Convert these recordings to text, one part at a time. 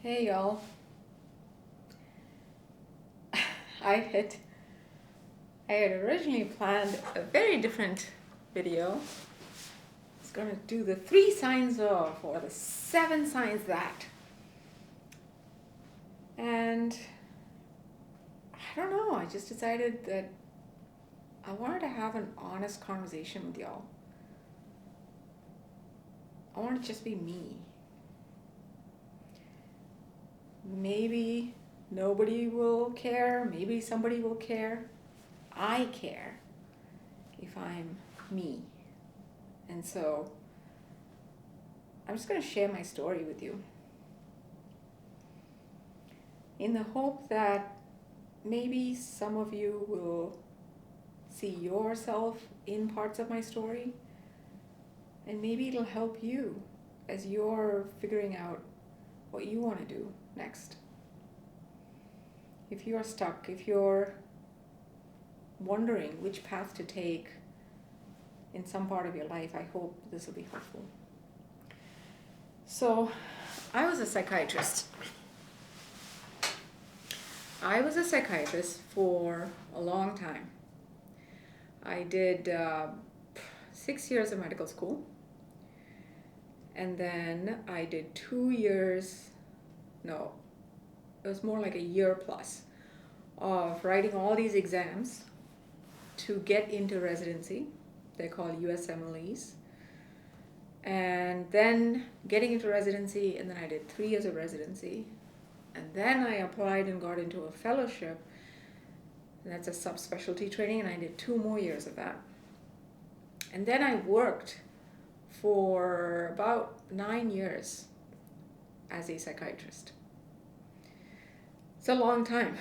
Hey y'all. I had I had originally planned a very different video. I was gonna do the 3 signs of or the 7 signs that. And I don't know, I just decided that I wanted to have an honest conversation with y'all. I want to just be me. Maybe nobody will care, maybe somebody will care. I care if I'm me. And so I'm just going to share my story with you in the hope that maybe some of you will see yourself in parts of my story, and maybe it'll help you as you're figuring out what you want to do next. If you're stuck, if you're wondering which path to take in some part of your life, I hope this will be helpful. So, I was a psychiatrist. I was a psychiatrist for a long time. I did 6 years of medical school, and then I did 2 years, no, it was more like a year plus, of writing all these exams to get into residency. They're called USMLEs. And then getting into residency, and then I did 3 years of residency. And then I applied and got into a fellowship. And that's a subspecialty training, and I did 2 more years of that. And then I worked for about 9 years as a psychiatrist. It's a long time.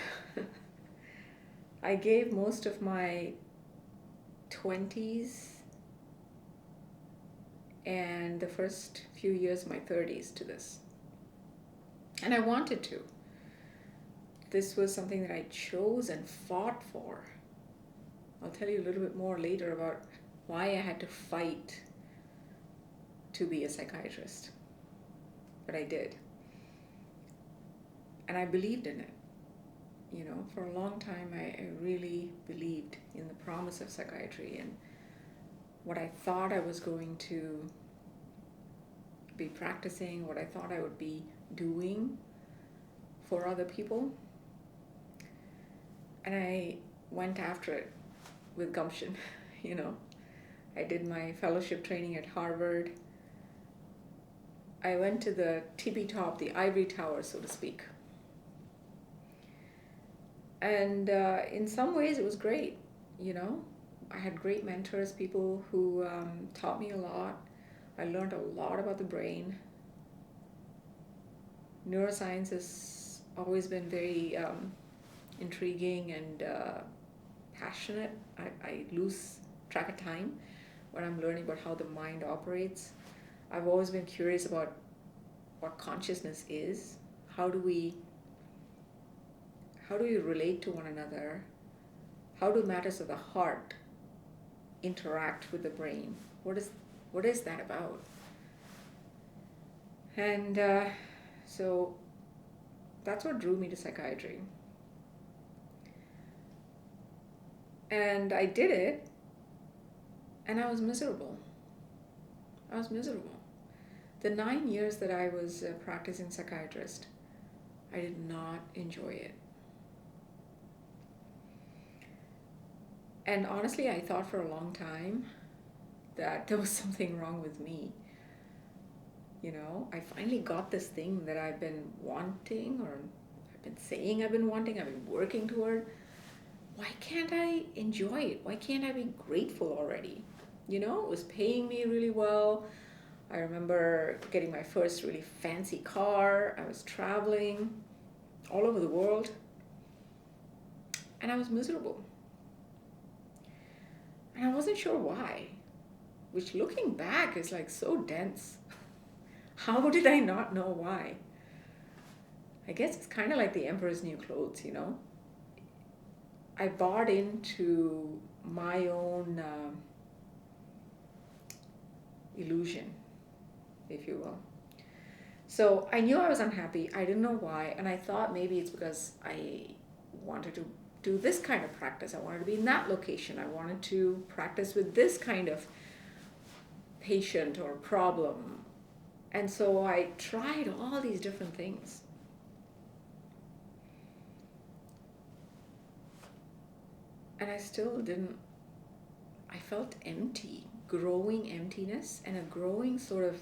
I gave most of my 20s and the first few years of my 30s to this. And I wanted to. This was something that I chose and fought for. I'll tell you a little bit more later about why I had to fight to be a psychiatrist. But I did. And I believed in it. You know, for a long time I really believed in the promise of psychiatry and what I thought I was going to be practicing, what I thought I would be doing for other people. And I went after it with gumption, you know. I did my fellowship training at Harvard. I went to the tippy top, the ivory tower, so to speak. And in some ways it was great, you know. I had great mentors, people who taught me a lot. I learned a lot about the brain. Neuroscience has always been very intriguing and passionate. I lose track of time when I'm learning about how the mind operates. I've always been curious about what consciousness is. How do we relate to one another? How do matters of the heart interact with the brain? What is that about? And so that's what drew me to psychiatry. And I did it, and I was miserable. The 9 years that I was a practicing psychiatrist, I did not enjoy it. And honestly, I thought for a long time that there was something wrong with me. You know, I finally got this thing that I've been wanting, or I've been saying I've been wanting, I've been working toward. Why can't I enjoy it? Why can't I be grateful already? You know, it was paying me really well. I remember getting my first really fancy car. I was traveling all over the world. And I was miserable. And I wasn't sure why, which looking back is like so dense. How did I not know why? I guess it's kind of like the emperor's new clothes, you know. I bought into my own illusion, if you will. So I knew I was unhappy. I didn't know why. And I thought maybe it's because I wanted to do this kind of practice. I wanted to be in that location. I wanted to practice with this kind of patient or problem. And so I tried all these different things. And I still didn't, I felt empty, growing emptiness and a growing sort of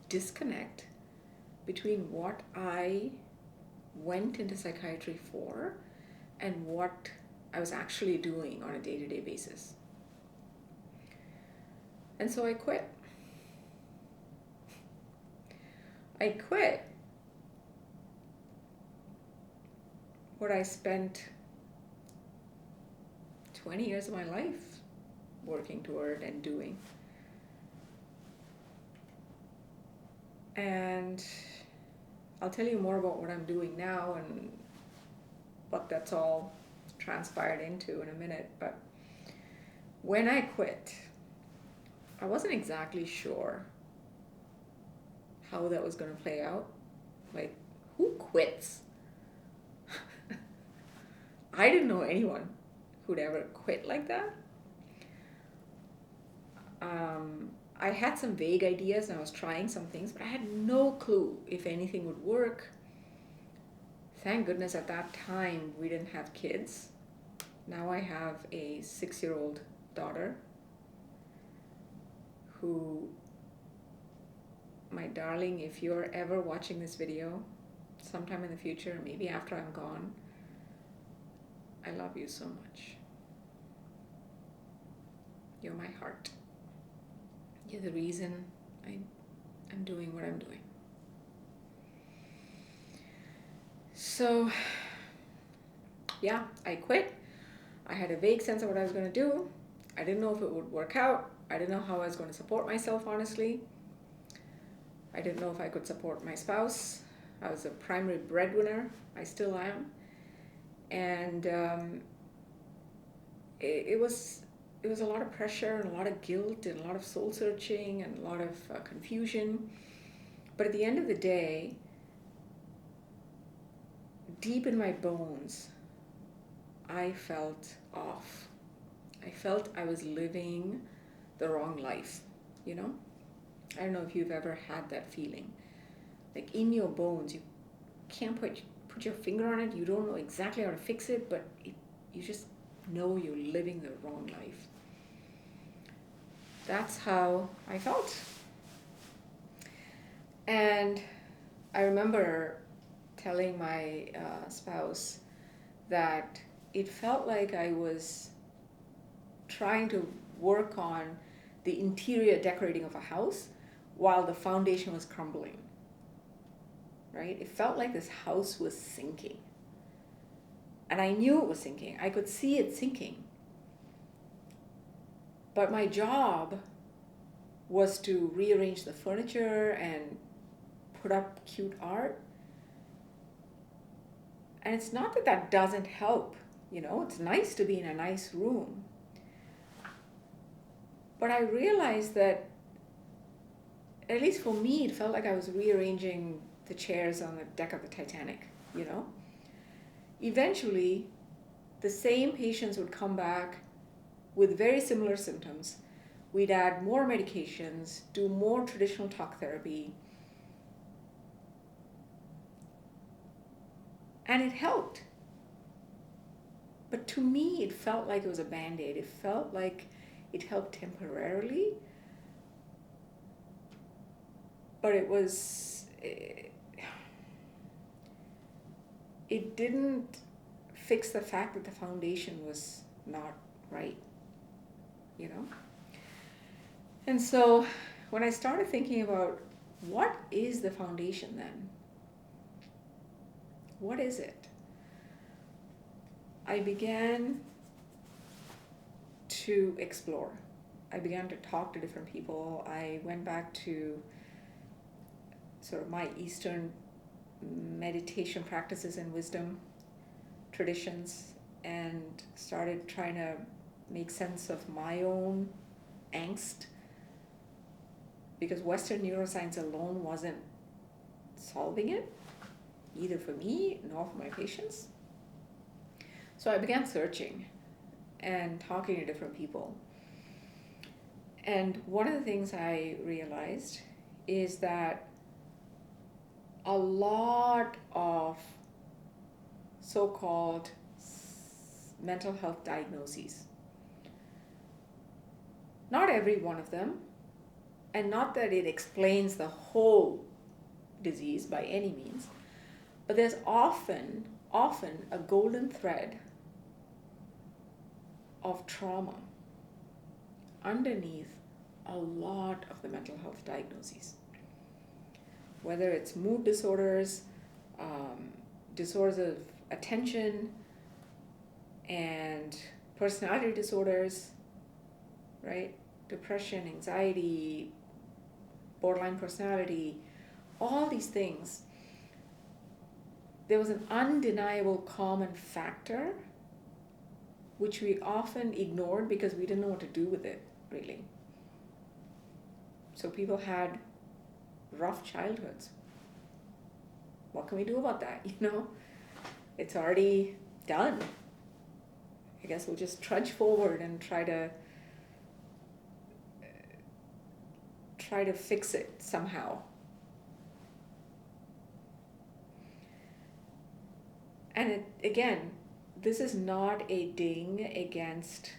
disconnect between what I went into psychiatry for and what I was actually doing on a day-to-day basis. And so I quit. I quit what I spent 20 years of my life working toward and doing. And I'll tell you more about what I'm doing now and what that's all transpired into in a minute. But when I quit, I wasn't exactly sure how that was going to play out. Like, who quits? I didn't know anyone who'd ever quit like that. I had some vague ideas and I was trying some things, but I had no clue if anything would work. Thank goodness at that time we didn't have kids. Now I have a 6-year-old daughter who, my darling, if you're ever watching this video sometime in the future, maybe after I'm gone, I love you so much. You're my heart. You're the reason I'm doing what I'm doing. So, yeah, I quit. I had a vague sense of what I was going to do. I didn't know if it would work out. I didn't know how I was going to support myself, honestly. I didn't know if I could support my spouse. I was a primary breadwinner. I still am. And it was a lot of pressure and a lot of guilt and a lot of soul searching and a lot of confusion. But at the end of the day, deep in my bones, I felt off. I felt I was living the wrong life, you know? I don't know if you've ever had that feeling. Like in your bones, you can't put your finger on it. You don't know exactly how to fix it, but you just know you're living the wrong life. That's how I felt. And I remember telling my spouse that it felt like I was trying to work on the interior decorating of a house while the foundation was crumbling, right? It felt like this house was sinking. And I knew it was sinking. I could see it sinking. But my job was to rearrange the furniture and put up cute art. And it's not that that doesn't help, you know, it's nice to be in a nice room. But I realized that, at least for me, it felt like I was rearranging the chairs on the deck of the Titanic, you know. Eventually, the same patients would come back with very similar symptoms. We'd add more medications, do more traditional talk therapy, and it helped. But to me, it felt like it was a Band-Aid. It felt like it helped temporarily, but it didn't fix the fact that the foundation was not right, you know? And so when I started thinking about what is the foundation then? What is it? I began to explore. I began to talk to different people. I went back to sort of my Eastern meditation practices and wisdom traditions and started trying to make sense of my own angst, because Western neuroscience alone wasn't solving it, either for me nor for my patients. So I began searching and talking to different people. And one of the things I realized is that a lot of so-called mental health diagnoses, not every one of them, and not that it explains the whole disease by any means, but there's often a golden thread of trauma underneath a lot of the mental health diagnoses. Whether it's mood disorders, disorders of attention, and personality disorders, right? Depression, anxiety, borderline personality, all these things. There was an undeniable common factor which we often ignored because we didn't know what to do with it, really. So people had rough childhoods. What can we do about that? It's already done. I guess we'll just trudge forward and try to fix it somehow. And again, this is not a ding against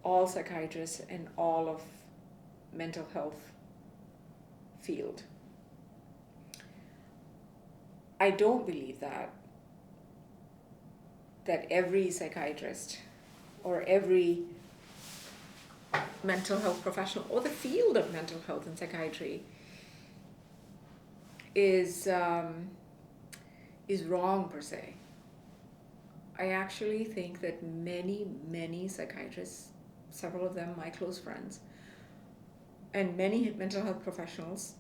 all psychiatrists and all of mental health field. I don't believe that every psychiatrist or every mental health professional or the field of mental health and psychiatry is wrong per se. I actually think that many psychiatrists, several of them my close friends, and many mental health professionals,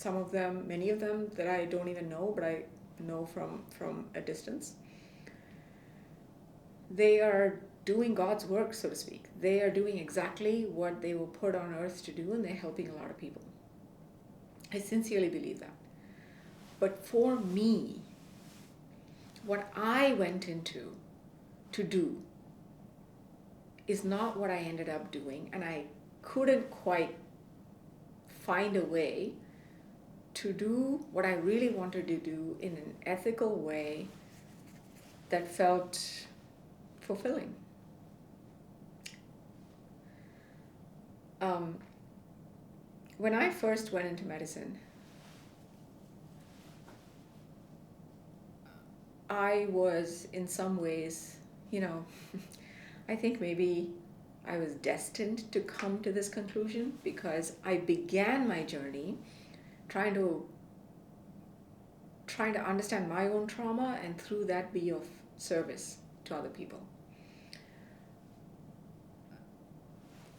many of them that I don't even know, but I know from a distance, they are doing God's work, so to speak. They are doing exactly what they were put on earth to do, and they're helping a lot of people. I sincerely believe that. But for me, what I went into to do is not what I ended up doing, and I couldn't quite find a way to do what I really wanted to do in an ethical way that felt fulfilling. When I first went into medicine, I was in some ways, I think maybe I was destined to come to this conclusion because I began my journey trying to understand my own trauma and through that be of service to other people.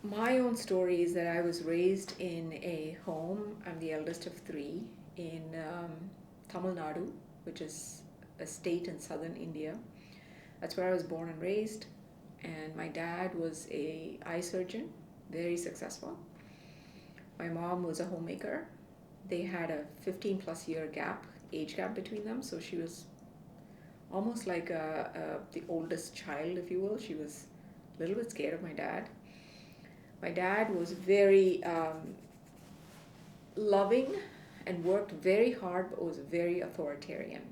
My own story is that I was raised in a home. I'm the eldest of three in Tamil Nadu, which is a state in southern India. That's where I was born and raised. And my dad was an eye surgeon, very successful. My mom was a homemaker. They had a 15 plus year age gap between them. So she was almost like the oldest child, if you will. She was a little bit scared of my dad. My dad was very loving and worked very hard, but was very authoritarian.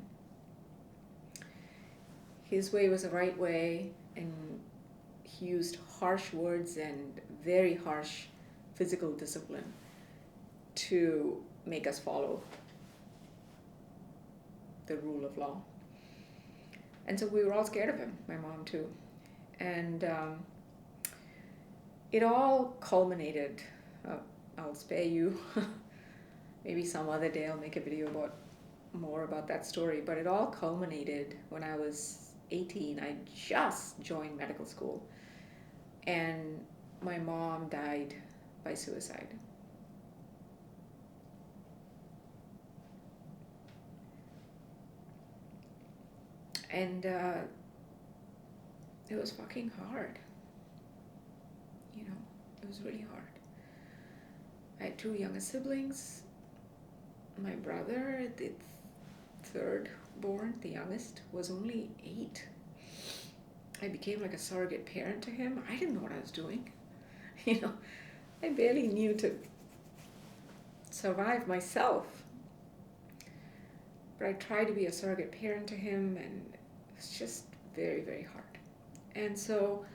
His way was the right way, and he used harsh words and very harsh physical discipline to make us follow the rule of law. And so we were all scared of him, my mom too. And it all culminated, I'll spare you, maybe some other day I'll make a video more about that story, but it all culminated when I was 18. I just joined medical school and my mom died by suicide. And it was fucking hard. It was really hard. I had two younger siblings. My brother, the third born, the youngest, was only 8. I became like a surrogate parent to him. I didn't know what I was doing. You know, I barely knew to survive myself. But I tried to be a surrogate parent to him, and it was just very, very hard. And so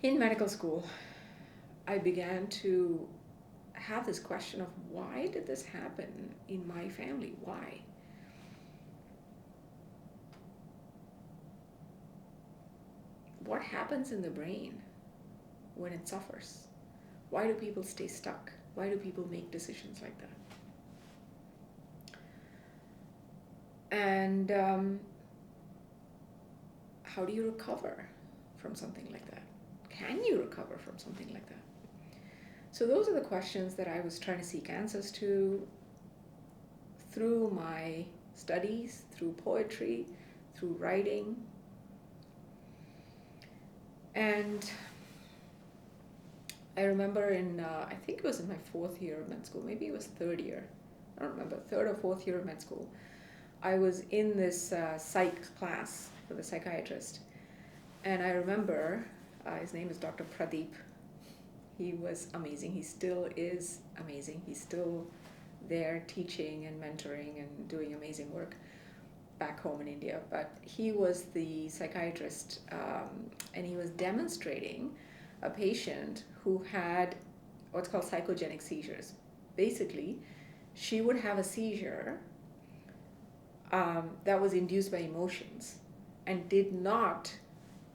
in medical school, I began to have this question of, why did this happen in my family? Why? What happens in the brain when it suffers? Why do people stay stuck? Why do people make decisions like that? And how do you recover from something like that? Can you recover from something like that? So those are the questions that I was trying to seek answers to through my studies, through poetry, through writing. And I remember I think it was in my 4th year of med school, maybe it was 3rd year, I don't remember, 3rd or 4th year of med school, I was in this psych class for the psychiatrist. And I remember, his name is Dr. Pradeep. He was amazing. He still is amazing. He's still there teaching and mentoring and doing amazing work back home in India. But he was the psychiatrist, and he was demonstrating a patient who had what's called psychogenic seizures. Basically, she would have a seizure that was induced by emotions and did not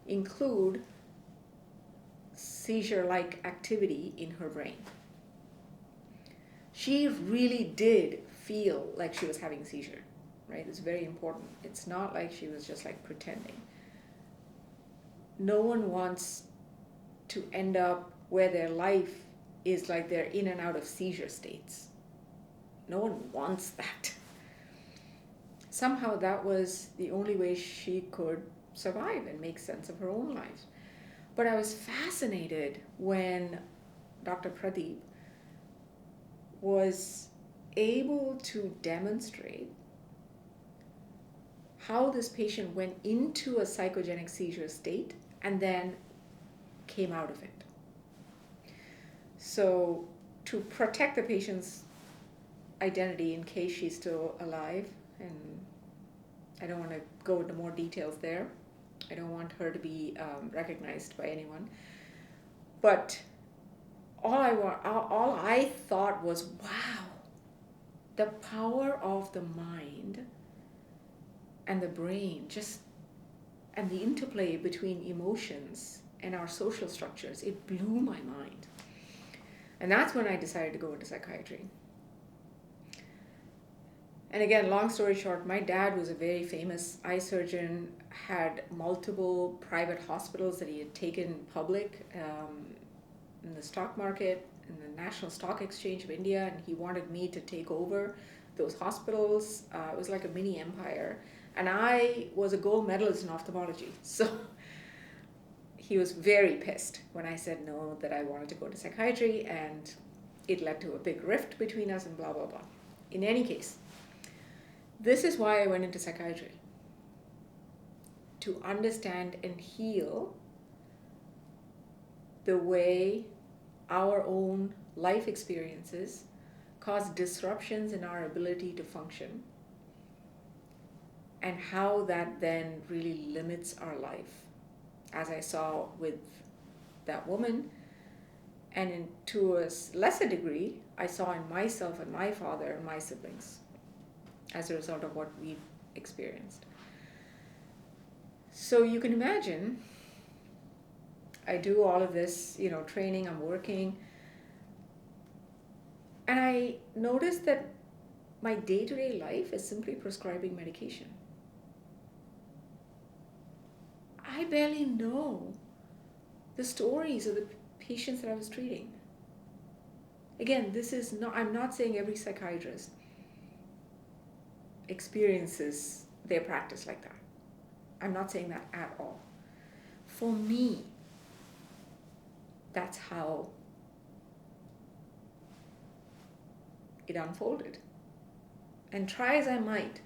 include seizure-like activity in her brain. She really did feel like she was having a seizure, right? It's very important. It's not like she was just like pretending. No one wants to end up where their life is like they're in and out of seizure states. No one wants that. Somehow that was the only way she could survive and make sense of her own life. But I was fascinated when Dr. Pradeep was able to demonstrate how this patient went into a psychogenic seizure state and then came out of it. So to protect the patient's identity in case she's still alive, and I don't want to go into more details there. I don't want her to be recognized by anyone. But all I thought was, wow, the power of the mind and the brain, and the interplay between emotions and our social structures, it blew my mind. And that's when I decided to go into psychiatry. And again, long story short, my dad was a very famous eye surgeon, had multiple private hospitals that he had taken public in the stock market, in the National Stock Exchange of India, and he wanted me to take over those hospitals. It was like a mini empire. And I was a gold medalist in ophthalmology. So he was very pissed when I said no, that I wanted to go to psychiatry, and it led to a big rift between us and blah, blah, blah. In any case, this is why I went into psychiatry. To understand and heal the way our own life experiences cause disruptions in our ability to function, and how that then really limits our life, as I saw with that woman, and to a lesser degree, I saw in myself and my father and my siblings as a result of what we experienced. So you can imagine, I do all of this, training, I'm working, and I noticed that my day-to-day life is simply prescribing medication. I barely know the stories of the patients that I was treating. Again, I'm not saying every psychiatrist experiences their practice like that. I'm not saying that at all. For me, that's how it unfolded. And try as I might,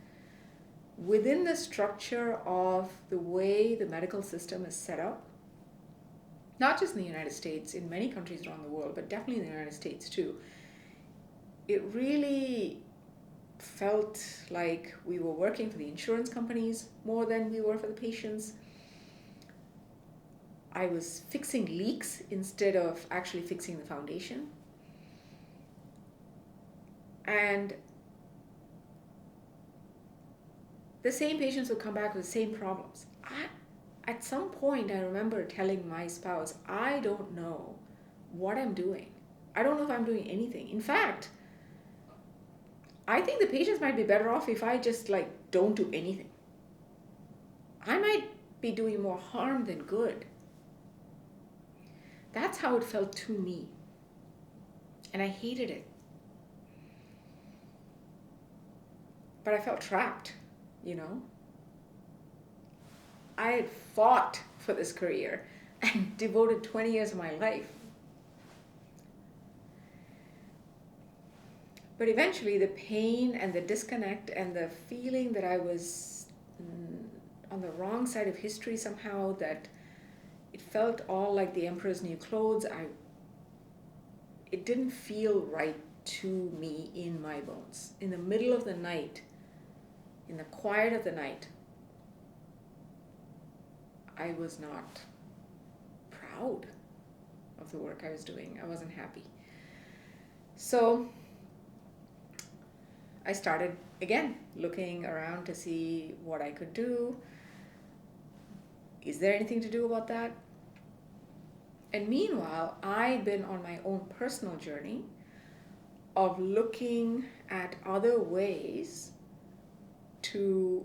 within the structure of the way the medical system is set up, not just in the United States, in many countries around the world, but definitely in the United States too, it really felt like we were working for the insurance companies more than we were for the patients. I was fixing leaks instead of actually fixing the foundation. And the same patients would come back with the same problems. At some point, I remember telling my spouse, I don't know what I'm doing. I don't know if I'm doing anything. In fact, I think the patients might be better off if I just don't do anything. I might be doing more harm than good. That's how it felt to me. And I hated it. But I felt trapped, you know. I had fought for this career and devoted 20 years of my life. But eventually the pain and the disconnect and the feeling that I was on the wrong side of history somehow, that it felt all like the emperor's new clothes, it didn't feel right to me in my bones. In the middle of the night, in the quiet of the night, I was not proud of the work I was doing. I wasn't happy. So I started again looking around to see what I could do. Is there anything to do about that? And meanwhile, I'd been on my own personal journey of looking at other ways to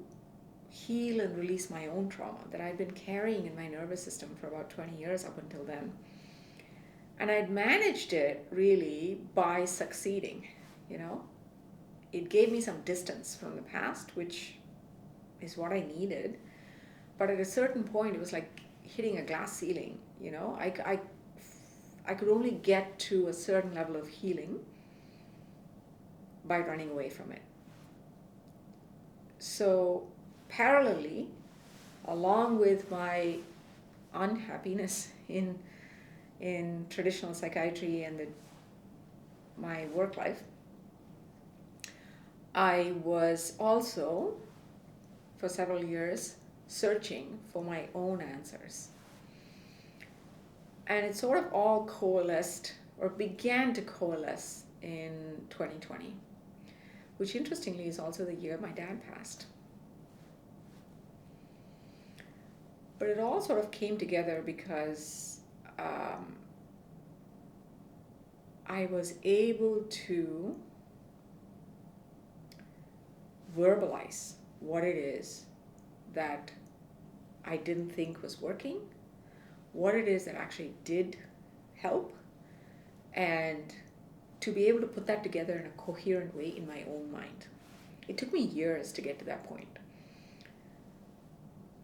heal and release my own trauma that I'd been carrying in my nervous system for about 20 years up until then. And I'd managed it really by succeeding, you know. It gave me some distance from the past, which is what I needed. But at a certain point, it was like hitting a glass ceiling, you know. I could only get to a certain level of healing by running away from it. So parallelly, along with my unhappiness in traditional psychiatry and my work life, I was also, for several years, searching for my own answers. And it sort of all coalesced, or began to coalesce, in 2020, which interestingly is also the year my dad passed. But it all sort of came together because I was able to verbalize what it is that I didn't think was working, what it is that actually did help, and to be able to put that together in a coherent way in my own mind. It took me years to get to that point.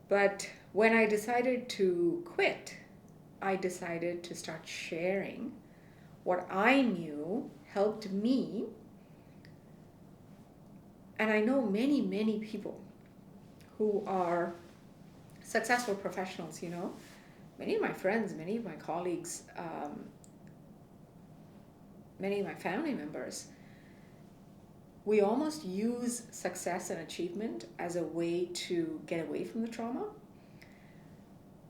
But when I decided to quit, I decided to start sharing what I knew helped me. And I know many, many people who are successful professionals, you know. Many of my friends, many of my colleagues, many of my family members, we almost use success and achievement as a way to get away from the trauma.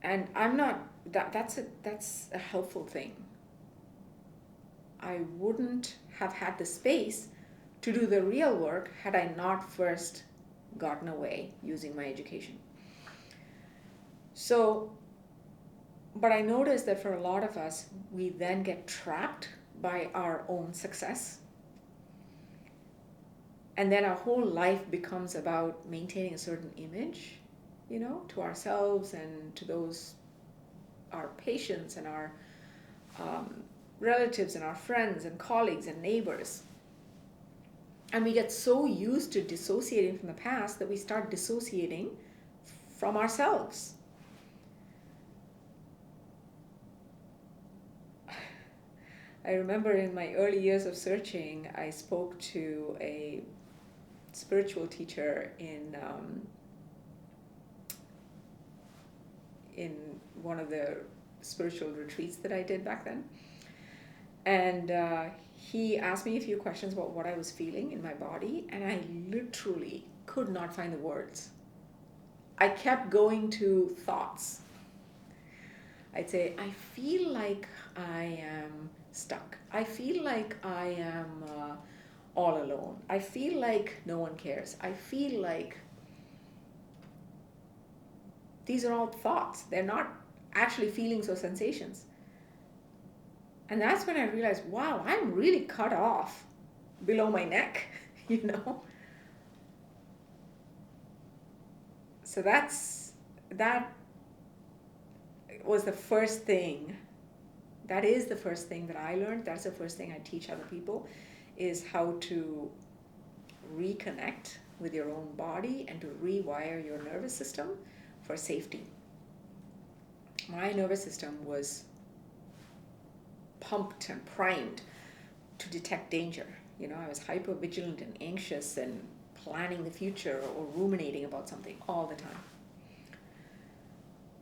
And I'm not, that's a helpful thing. I wouldn't have had the space to do the real work had I not first gotten away using my education. So, but I noticed that for a lot of us, we then get trapped by our own success. And then our whole life becomes about maintaining a certain image, you know, to ourselves and to those, our patients and our relatives and our friends and colleagues and neighbors. And we get so used to dissociating from the past that we start dissociating from ourselves. I remember in my early years of searching, I spoke to a spiritual teacher in one of the spiritual retreats that I did back then. And he asked me a few questions about what I was feeling in my body, and I literally could not find the words. I kept going to thoughts. I'd say, I feel like I am stuck. I feel like I am all alone. I feel like no one cares. I feel like these are all thoughts. They're not actually feelings or sensations. And that's when I realized, wow, I'm really cut off below my neck, you know? So that was the first thing. That is the first thing that I learned. That's the first thing I teach other people, is how to reconnect with your own body and to rewire your nervous system for safety. My nervous system was pumped and primed to detect danger. You know, I was hyper vigilant and anxious and planning the future or ruminating about something all the time.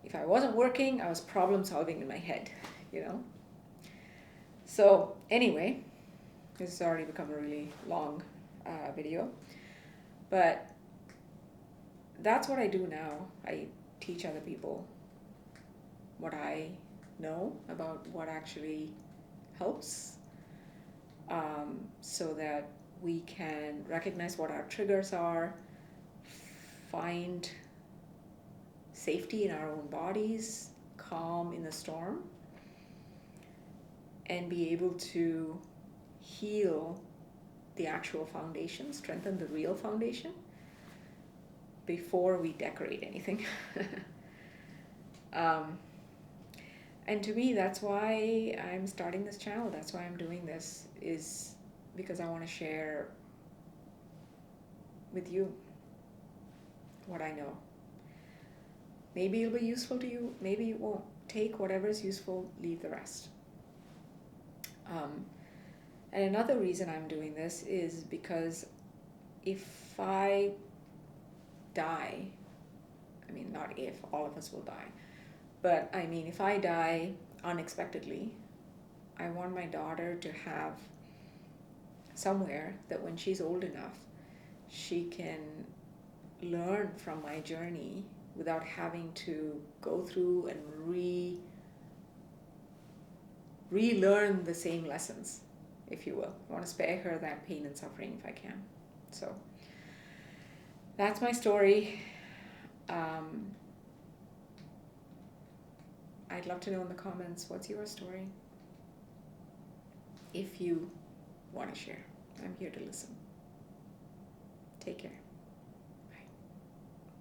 If I wasn't working, I was problem solving in my head, you know. So anyway, this has already become a really long video, but that's what I do now. I teach other people what I know about what actually helps, so that we can recognize what our triggers are, find safety in our own bodies, calm in the storm, and be able to heal the actual foundation, strengthen the real foundation before we decorate anything. And to me, that's why I'm starting this channel. That's why I'm doing this, is because I want to share with you what I know. Maybe it'll be useful to you, maybe it won't. Take whatever is useful, leave the rest. And another reason I'm doing this is because if I die, I mean, not if, all of us will die, but I mean, if I die unexpectedly, I want my daughter to have somewhere that when she's old enough, she can learn from my journey without having to go through and relearn the same lessons, if you will. I want to spare her that pain and suffering if I can. So that's my story. I'd love to know in the comments, what's your story? If you want to share, I'm here to listen. Take care.